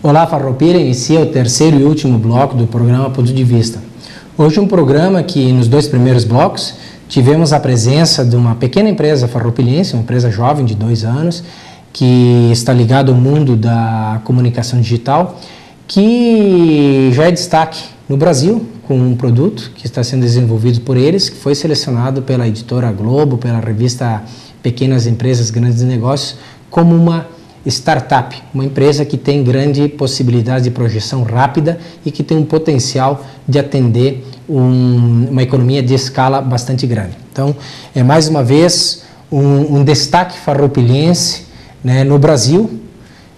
Olá, Farroupilha, inicia o terceiro e último bloco do programa Ponto de Vista. Hoje um programa que nos dois primeiros blocos tivemos a presença de uma pequena empresa farroupilhense, uma empresa jovem de 2 anos, que está ligada ao mundo da comunicação digital, que já é destaque no Brasil, com um produto que está sendo desenvolvido por eles, que foi selecionado pela editora Globo, pela revista Pequenas Empresas, Grandes Negócios, como uma startup, uma empresa que tem grande possibilidade de projeção rápida e que tem um potencial de atender uma economia de escala bastante grande. Então, é mais uma vez um destaque farroupilhense, né, no Brasil,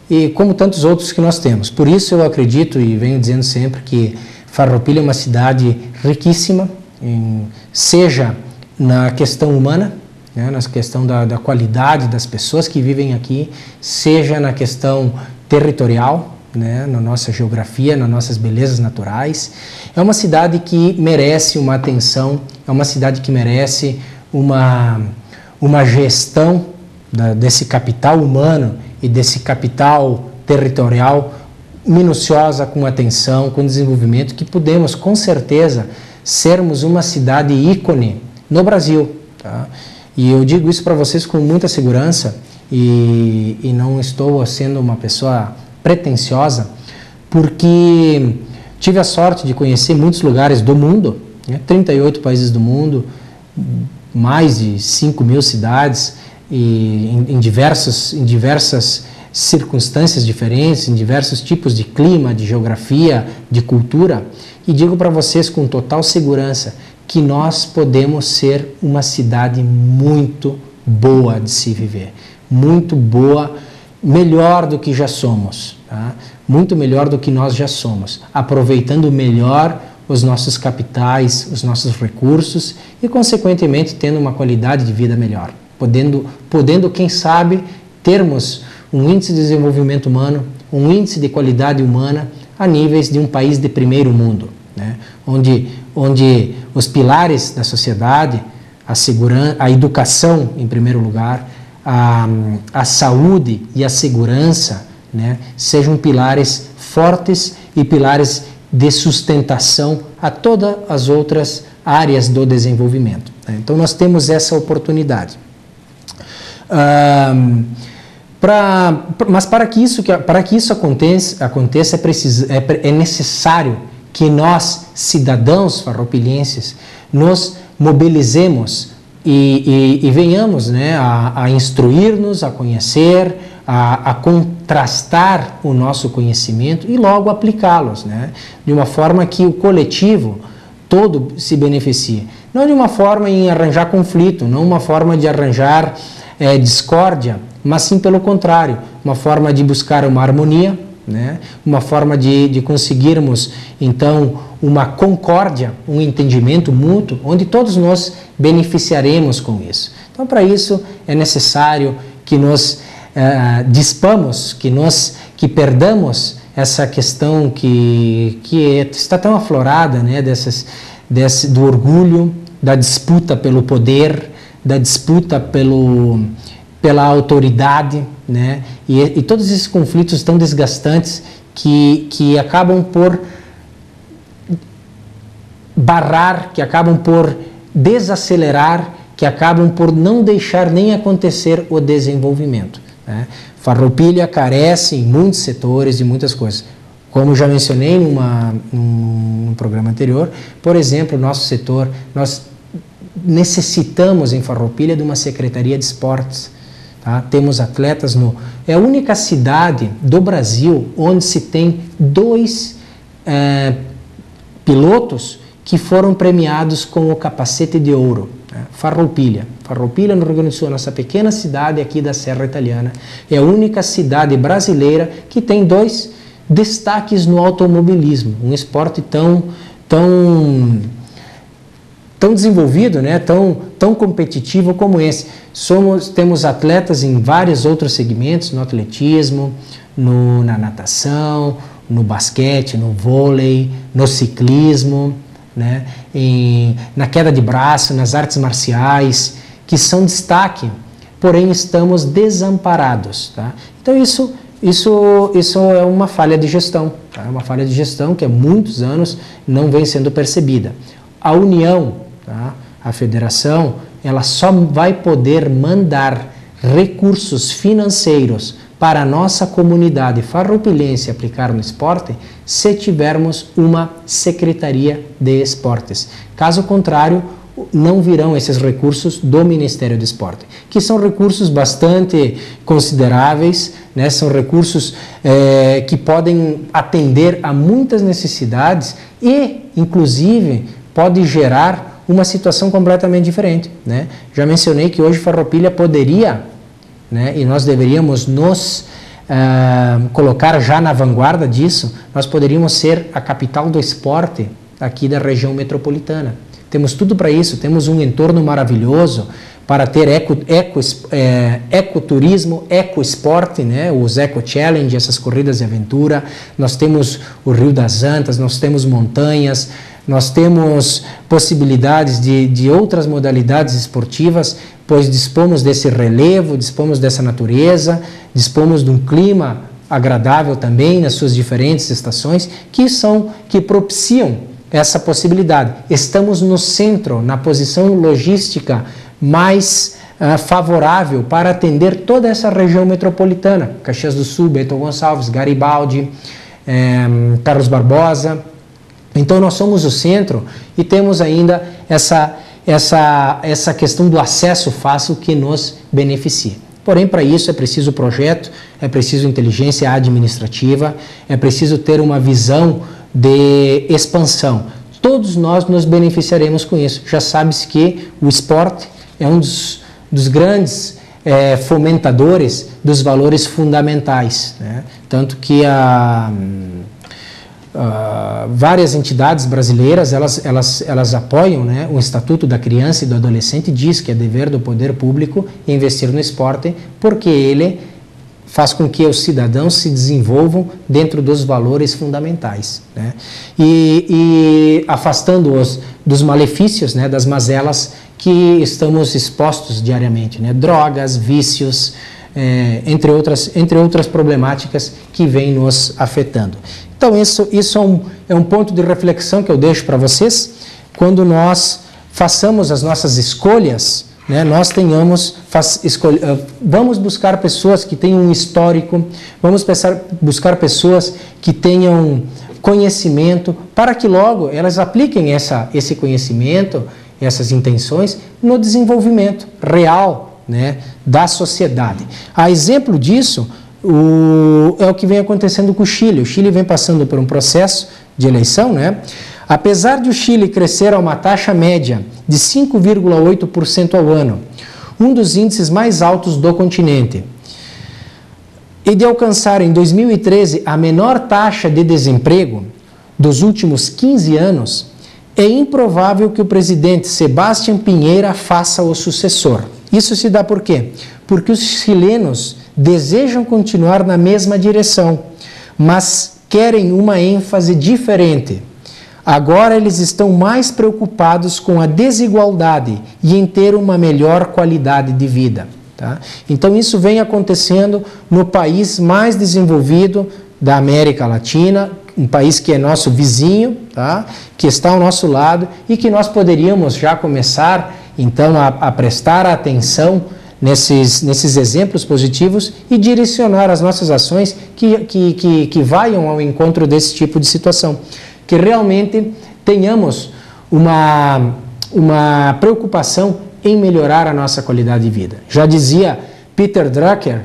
e como tantos outros que nós temos. Por isso eu acredito e venho dizendo sempre que Farroupilha é uma cidade riquíssima, seja na questão humana, né, na questão da qualidade das pessoas que vivem aqui, seja na questão territorial, né, na nossa geografia, nas nossas belezas naturais. É uma cidade que merece uma atenção, é uma cidade que merece uma gestão desse capital humano e desse capital territorial minuciosa, com atenção, com desenvolvimento, que podemos, com certeza, sermos uma cidade ícone no Brasil. Tá? E eu digo isso para vocês com muita segurança e não estou sendo uma pessoa pretensiosa, porque tive a sorte de conhecer muitos lugares do mundo, né? 38 países do mundo, mais de 5.000 cidades, e em diversas circunstâncias diferentes, em diversos tipos de clima, de geografia, de cultura, e digo para vocês com total segurança que nós podemos ser uma cidade muito boa de se viver, muito boa, melhor do que já somos, tá? Muito melhor do que nós já somos, aproveitando melhor os nossos capitais, os nossos recursos e, consequentemente, tendo uma qualidade de vida melhor, podendo, quem sabe, termos um índice de desenvolvimento humano, um índice de qualidade humana a níveis de um país de primeiro mundo, né? Onde os pilares da sociedade, a educação em primeiro lugar, a saúde e a segurança, né, sejam pilares fortes e pilares de sustentação a todas as outras áreas do desenvolvimento, né? Então nós temos essa oportunidade. Mas para que isso aconteça é necessário que nós, cidadãos farroupilhenses, nos mobilizemos e venhamos, né, a instruir-nos, a conhecer, a contrastar o nosso conhecimento e logo aplicá-los, né, de uma forma que o coletivo todo se beneficie. Não de uma forma em arranjar conflito, não uma forma de arranjar discórdia, mas sim pelo contrário, uma forma de buscar uma harmonia, né? Uma forma de conseguirmos, então, uma concórdia, um entendimento mútuo, onde todos nós beneficiaremos com isso. Então, para isso, é necessário que nós dispamos, que perdamos essa questão que está tão aflorada, né? Do orgulho, da disputa pelo poder, da disputa pela autoridade, né? E todos esses conflitos tão desgastantes que acabam por barrar, que acabam por desacelerar, que acabam por não deixar nem acontecer o desenvolvimento, né? Farroupilha carece em muitos setores e muitas coisas. Como já mencionei num programa anterior, por exemplo, nosso setor, nós necessitamos em Farroupilha de uma secretaria de esportes. Tá? Temos atletas é a única cidade do Brasil onde se tem 2 pilotos que foram premiados com o capacete de ouro. Né? Farroupilha, no Rio Grande do Sul, nossa pequena cidade aqui da Serra Italiana, é a única cidade brasileira que tem 2 destaques no automobilismo, um esporte tão desenvolvido, né? tão competitivo como esse. Temos atletas em vários outros segmentos, no atletismo, na natação, no basquete, no vôlei, no ciclismo, né? Na queda de braço, nas artes marciais, que são destaque porém estamos desamparados. Tá? Então isso é uma falha de gestão, tá? Uma falha de gestão que há muitos anos não vem sendo percebida. A União, tá? A federação, ela só vai poder mandar recursos financeiros para a nossa comunidade farroupilense aplicar no esporte se tivermos uma Secretaria de Esportes. Caso contrário, não virão esses recursos do Ministério do Esporte, que são recursos bastante consideráveis, né? São recursos que podem atender a muitas necessidades e, inclusive, pode gerar uma situação completamente diferente, né? Já mencionei que hoje Farroupilha poderia, né, e nós deveríamos nos colocar já na vanguarda disso, nós poderíamos ser a capital do esporte aqui da região metropolitana. Temos tudo para isso, temos um entorno maravilhoso para ter ecoturismo, ecoesporte, né? Os Eco Challenge, essas corridas de aventura. Nós temos o Rio das Antas, nós temos montanhas, nós temos possibilidades de outras modalidades esportivas, pois dispomos desse relevo, dispomos dessa natureza, dispomos de um clima agradável também nas suas diferentes estações, que propiciam essa possibilidade. Estamos no centro, na posição logística mais favorável para atender toda essa região metropolitana, Caxias do Sul, Bento Gonçalves, Garibaldi, Carlos Barbosa. Então nós somos o centro e temos ainda essa questão do acesso fácil que nos beneficia. Porém, para isso é preciso projeto, é preciso inteligência administrativa, é preciso ter uma visão de expansão. Todos nós nos beneficiaremos com isso. Já sabe-se que o esporte é um dos grandes fomentadores dos valores fundamentais, né? Tanto que várias entidades brasileiras elas apoiam, né, o Estatuto da Criança e do Adolescente, diz que é dever do poder público investir no esporte, porque ele faz com que os cidadãos se desenvolvam dentro dos valores fundamentais, né? E afastando-os dos malefícios, né, das mazelas que estamos expostos diariamente, né? Drogas, vícios, entre outras problemáticas que vêm nos afetando. Então isso é um ponto de reflexão que eu deixo para vocês. Quando nós façamos as nossas escolhas, né, nós vamos buscar pessoas que tenham um histórico, vamos buscar pessoas que tenham conhecimento, para que logo elas apliquem esse conhecimento, essas intenções no desenvolvimento real, né, da sociedade. A exemplo disso é o que vem acontecendo com o Chile. O Chile vem passando por um processo de eleição, né? Apesar de o Chile crescer a uma taxa média de 5,8% ao ano, um dos índices mais altos do continente, e de alcançar em 2013 a menor taxa de desemprego dos últimos 15 anos, é improvável que o presidente Sebastián Piñera faça o sucessor. Isso se dá por quê? Porque os chilenos desejam continuar na mesma direção, mas querem uma ênfase diferente. Agora eles estão mais preocupados com a desigualdade e em ter uma melhor qualidade de vida. Tá? Então isso vem acontecendo no país mais desenvolvido da América Latina, um país que é nosso vizinho, tá? Que está ao nosso lado e que nós poderíamos já começar então a prestar atenção nesses exemplos positivos e direcionar as nossas ações que vayam ao encontro desse tipo de situação. Que realmente tenhamos uma preocupação em melhorar a nossa qualidade de vida. Já dizia Peter Drucker,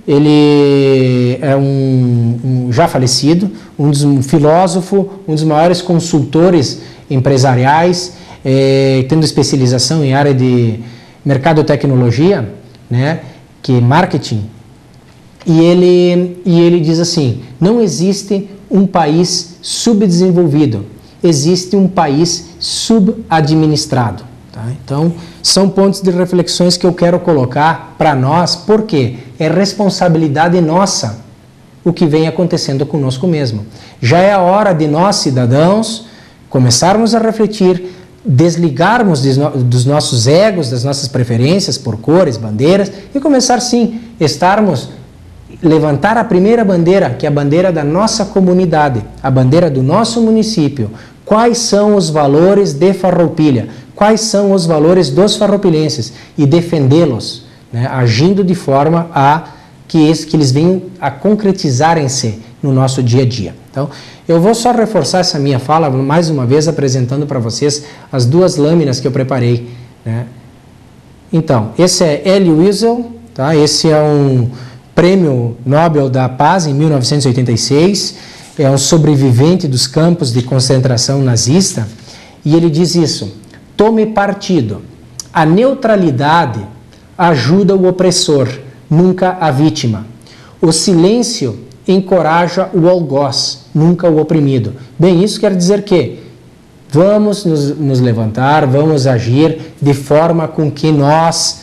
ele é já falecido, um filósofo, um dos maiores consultores empresariais, tendo especialização em área de mercadotecnologia, né, que é marketing, e ele diz assim: não existe um país subdesenvolvido, existe um país subadministrado. Tá? Então, são pontos de reflexões que eu quero colocar para nós, porque é responsabilidade nossa o que vem acontecendo conosco mesmo. Já é a hora de nós, cidadãos, começarmos a refletir, desligarmos dos nossos egos, das nossas preferências por cores, bandeiras, e começar sim, levantar a primeira bandeira, que é a bandeira da nossa comunidade, a bandeira do nosso município. Quais são os valores de Farroupilha? Quais são os valores dos farroupilenses? E defendê-los, né, agindo de forma a que eles venham a concretizarem-se no nosso dia a dia. Então, eu vou só reforçar essa minha fala, mais uma vez, apresentando para vocês as duas lâminas que eu preparei, né? Então, esse é Elie Wiesel, tá? Esse é um Prêmio Nobel da Paz em 1986, é um sobrevivente dos campos de concentração nazista, e ele diz isso: tome partido. A neutralidade ajuda o opressor, nunca a vítima. O silêncio encoraja o algoz, nunca o oprimido. Bem, isso quer dizer que vamos nos levantar, vamos agir de forma com que nós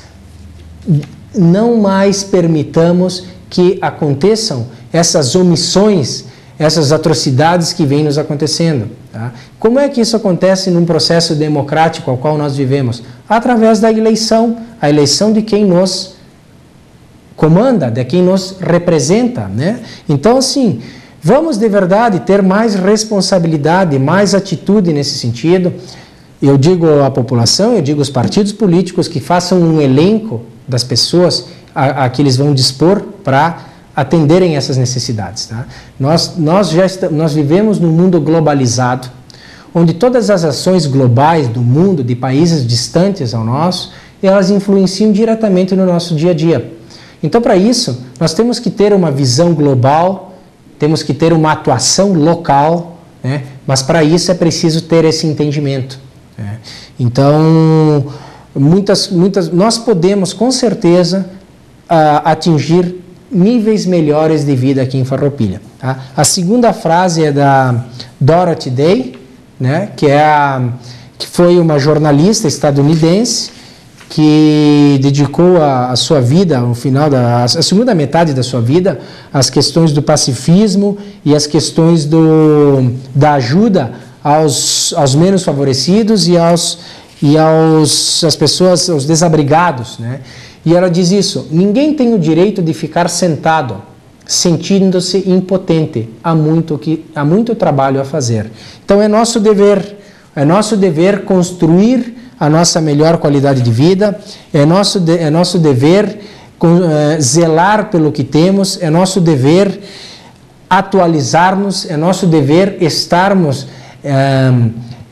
não mais permitamos que aconteçam essas omissões, essas atrocidades que vêm nos acontecendo. Tá? Como é que isso acontece num processo democrático ao qual nós vivemos? Através da eleição, a eleição de quem nos comanda, de quem nos representa, né? Então, assim, vamos de verdade ter mais responsabilidade, mais atitude nesse sentido. Eu digo à população, eu digo aos partidos políticos que façam um elenco das pessoas a que eles vão dispor para atenderem essas necessidades. Tá? Nós vivemos num mundo globalizado, onde todas as ações globais do mundo, de países distantes ao nosso, elas influenciam diretamente no nosso dia a dia. Então, para isso, nós temos que ter uma visão global, temos que ter uma atuação local, né? Mas para isso é preciso ter esse entendimento. Né? Então, nós podemos, com certeza, atingir níveis melhores de vida aqui em Farroupilha. Tá? A segunda frase é da Dorothy Day, né? que foi uma jornalista estadunidense, que dedicou a sua vida, a segunda metade da sua vida, às questões do pacifismo e às questões da ajuda aos menos favorecidos e às pessoas, aos desabrigados, né? E ela diz isso: ninguém tem o direito de ficar sentado, sentindo-se impotente, há muito trabalho a fazer. Então é nosso dever construir a nossa melhor qualidade de vida, é nosso dever zelar pelo que temos, é nosso dever atualizar-nos, é nosso dever estarmos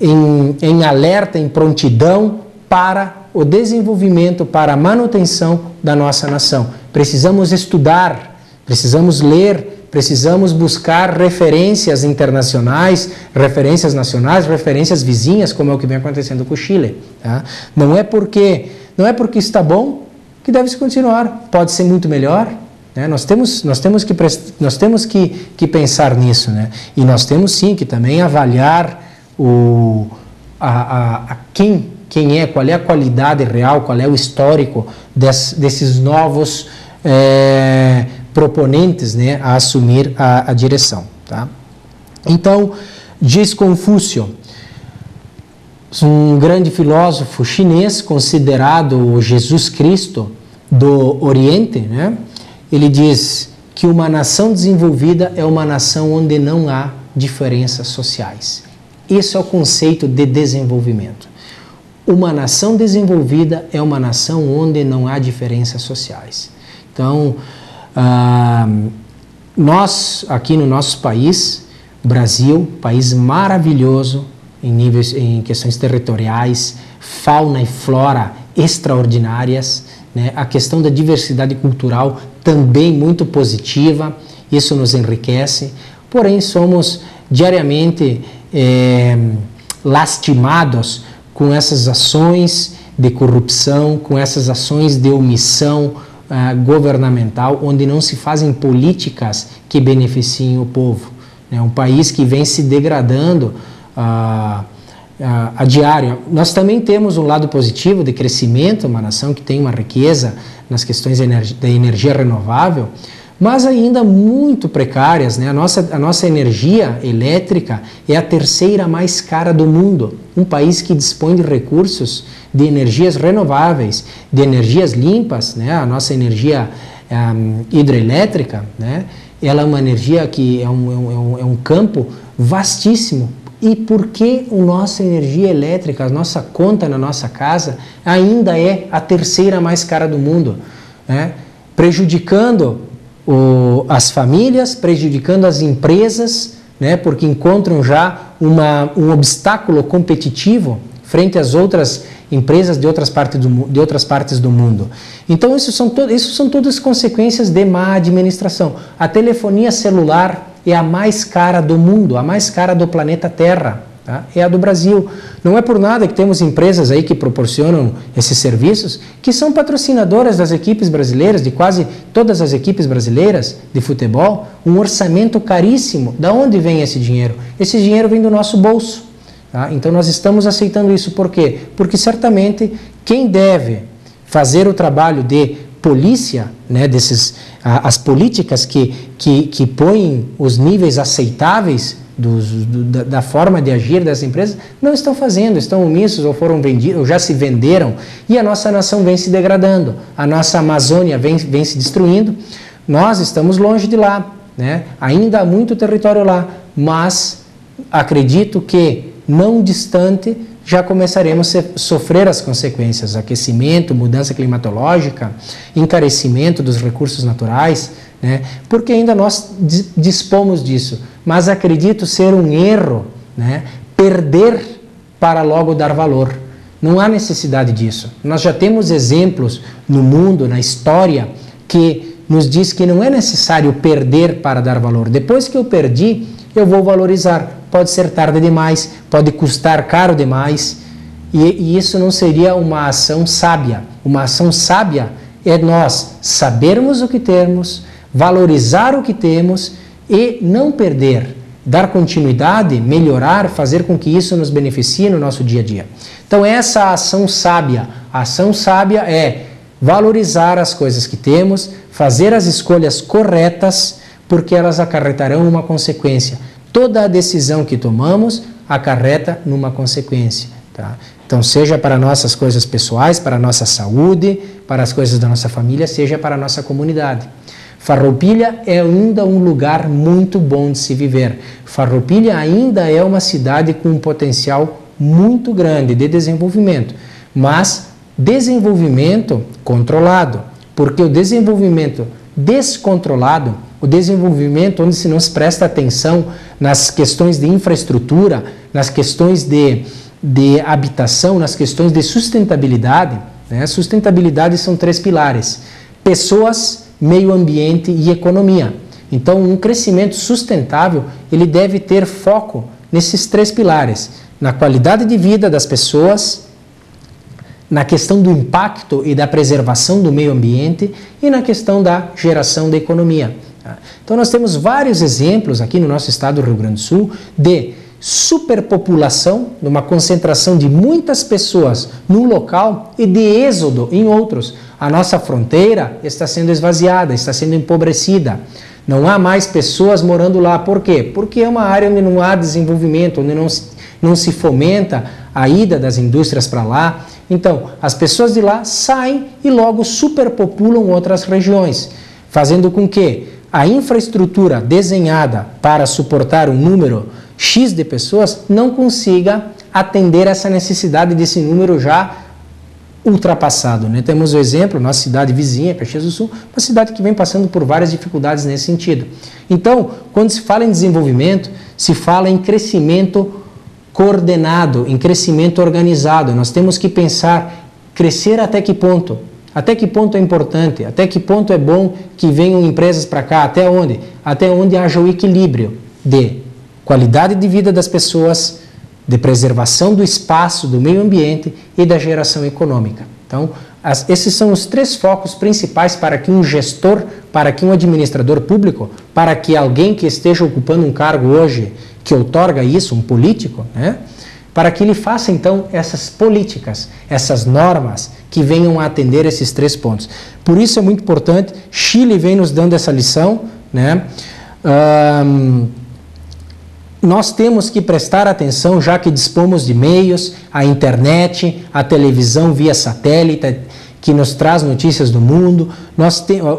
em alerta, em prontidão para o desenvolvimento, para a manutenção da nossa nação. Precisamos estudar, precisamos ler, precisamos buscar referências internacionais, referências nacionais, referências vizinhas, como é o que vem acontecendo com o Chile. Tá? Não é porque está bom que deve se continuar, pode ser muito melhor. Né? Nós temos que pensar nisso, né? E nós temos sim que também avaliar quem é, qual é a qualidade real, qual é o histórico desses novos proponentes, né, a assumir a direção. Tá? Então, diz Confúcio, um grande filósofo chinês, considerado o Jesus Cristo do Oriente, né, ele diz que uma nação desenvolvida é uma nação onde não há diferenças sociais. Esse é o conceito de desenvolvimento. Uma nação desenvolvida é uma nação onde não há diferenças sociais. Então, nós, aqui no nosso país, Brasil, país maravilhoso em questões territoriais, fauna e flora extraordinárias, né? A questão da diversidade cultural também muito positiva, isso nos enriquece, porém somos diariamente lastimados com essas ações de corrupção, com essas ações de omissão governamental, onde não se fazem políticas que beneficiem o povo. É um país que vem se degradando a diário. Nós também temos um lado positivo de crescimento, uma nação que tem uma riqueza nas questões da energia renovável, mas ainda muito precárias, né? A nossa energia elétrica é a terceira mais cara do mundo. Um país que dispõe de recursos de energias renováveis, de energias limpas, né? A nossa energia hidrelétrica, né? Ela é uma energia que é um campo vastíssimo. E por que a nossa energia elétrica, a nossa conta na nossa casa, ainda é a terceira mais cara do mundo, né? Prejudicando as famílias, prejudicando as empresas, né? Porque encontram já um obstáculo competitivo frente às outras empresas de outras partes do mundo. Então, isso são todas consequências de má administração. A telefonia celular é a mais cara do mundo, a mais cara do planeta Terra, tá? É a do Brasil. Não é por nada que temos empresas aí que proporcionam esses serviços, que são patrocinadoras das equipes brasileiras, de quase todas as equipes brasileiras de futebol, um orçamento caríssimo. Da onde vem esse dinheiro? Esse dinheiro vem do nosso bolso. Tá? Então nós estamos aceitando isso. Por quê? Porque certamente quem deve fazer o trabalho de polícia, né, as políticas que põem os níveis aceitáveis da forma de agir das empresas, não estão fazendo, estão omissos ou foram vendidos, ou já se venderam, e a nossa nação vem se degradando, a nossa Amazônia vem se destruindo. Nós estamos longe de lá, né? Ainda há muito território lá, mas acredito que não distante já começaremos a sofrer as consequências: aquecimento, mudança climatológica, encarecimento dos recursos naturais, né? Porque ainda nós dispomos disso, mas acredito ser um erro, né, perder para logo dar valor. Não há necessidade disso. Nós já temos exemplos no mundo, na história, que nos diz que não é necessário perder para dar valor. Depois que eu perdi, eu vou valorizar. Pode ser tarde demais, pode custar caro demais, e isso não seria uma ação sábia. Uma ação sábia é nós sabermos o que temos, valorizar o que temos e não perder, dar continuidade, melhorar, fazer com que isso nos beneficie no nosso dia a dia. Então essa é a ação sábia. A ação sábia é valorizar as coisas que temos, fazer as escolhas corretas, porque elas acarretarão uma consequência. Toda a decisão que tomamos acarreta numa consequência, tá? Então, seja para nossas coisas pessoais, para a nossa saúde, para as coisas da nossa família, seja para a nossa comunidade. Farroupilha é ainda um lugar muito bom de se viver. Farroupilha ainda é uma cidade com um potencial muito grande de desenvolvimento, mas desenvolvimento controlado, porque o desenvolvimento descontrolado, o desenvolvimento onde se não se presta atenção nas questões de infraestrutura, nas questões de habitação, nas questões de sustentabilidade, né? Sustentabilidade são 3 pilares: pessoas, meio ambiente e economia. Então, um crescimento sustentável, ele deve ter foco nesses 3 pilares: na qualidade de vida das pessoas, na questão do impacto e da preservação do meio ambiente e na questão da geração da economia. Então nós temos vários exemplos aqui no nosso estado do Rio Grande do Sul de superpopulação, de uma concentração de muitas pessoas num local e de êxodo em outros. A nossa fronteira está sendo esvaziada, está sendo empobrecida. Não há mais pessoas morando lá. Por quê? Porque é uma área onde não há desenvolvimento, onde não se fomenta a ida das indústrias para lá. Então, as pessoas de lá saem e logo superpopulam outras regiões, fazendo com que a infraestrutura desenhada para suportar um número X de pessoas não consiga atender essa necessidade desse número já ultrapassado, né? Temos o exemplo, nossa cidade vizinha, Caxias do Sul, uma cidade que vem passando por várias dificuldades nesse sentido. Então, quando se fala em desenvolvimento, se fala em crescimento coordenado, em crescimento organizado. Nós temos que pensar, crescer até que ponto? Até que ponto é importante? Até que ponto é bom que venham empresas para cá? Até onde? Até onde haja o equilíbrio de qualidade de vida das pessoas, de preservação do espaço, do meio ambiente e da geração econômica. Então, esses são os 3 focos principais para que um gestor, para que um administrador público, para que alguém que esteja ocupando um cargo hoje, que outorga isso, um político, né, para que ele faça então essas políticas, essas normas que venham a atender esses 3 pontos. Por isso é muito importante, Chile vem nos dando essa lição, né? Nós temos que prestar atenção, já que dispomos de meios, a internet, a televisão via satélite, que nos traz notícias do mundo,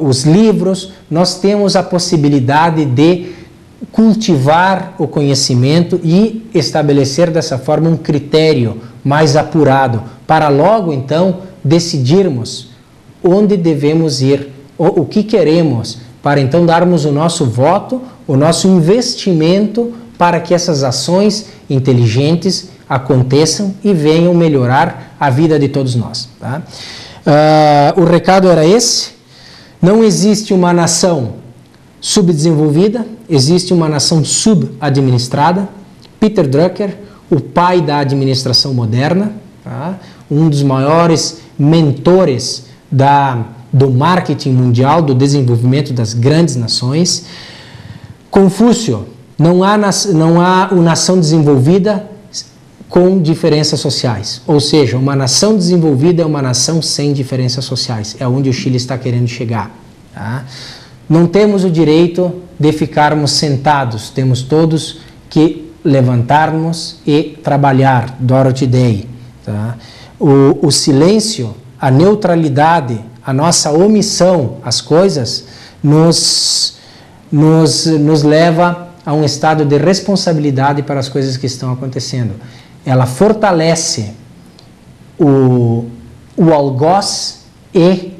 os livros, nós temos a possibilidade de cultivar o conhecimento e estabelecer dessa forma um critério mais apurado, para logo então decidirmos onde devemos ir, o que queremos, para então darmos o nosso voto, o nosso investimento para que essas ações inteligentes aconteçam e venham melhorar a vida de todos nós. Tá? O recado era esse: não existe uma nação subdesenvolvida, existe uma nação subadministrada. Peter Drucker, o pai da administração moderna, tá? Um dos maiores mentores do marketing mundial, do desenvolvimento das grandes nações. Confúcio, não há uma nação desenvolvida com diferenças sociais, ou seja, uma nação desenvolvida é uma nação sem diferenças sociais, é onde o Chile está querendo chegar. Tá? Não temos o direito de ficarmos sentados, temos todos que levantarmos e trabalhar, Dorothy Day. Tá? O silêncio, a neutralidade, a nossa omissão às coisas nos leva a um estado de responsabilidade para as coisas que estão acontecendo. Ela fortalece o algoz e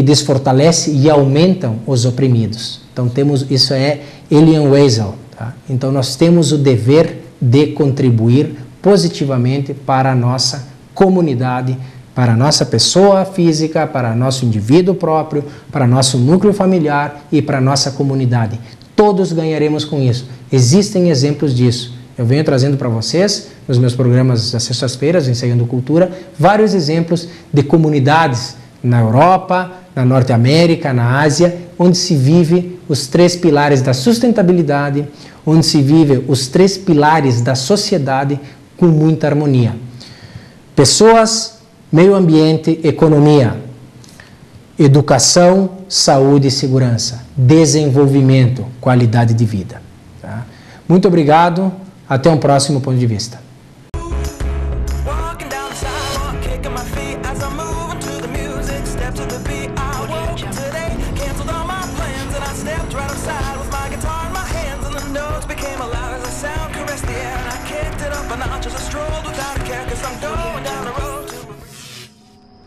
desfortalece e aumentam os oprimidos. Então isso é Elian Wiesel. Tá? Então nós temos o dever de contribuir positivamente para a nossa comunidade, para a nossa pessoa física, para nosso indivíduo próprio, para nosso núcleo familiar e para a nossa comunidade. Todos ganharemos com isso. Existem exemplos disso. Eu venho trazendo para vocês, nos meus programas das sextas-feiras, Ensaiando Cultura, vários exemplos de comunidades na Europa, na Norte América, na Ásia, onde se vive os 3 pilares da sustentabilidade, onde se vive os 3 pilares da sociedade com muita harmonia. Pessoas, meio ambiente, economia, educação, saúde e segurança, desenvolvimento, qualidade de vida. Tá? Muito obrigado. Até um próximo ponto de vista. Became a loud as a sound caressed the air, and I kicked it up a notch as I strolled without a care, 'cause I'm going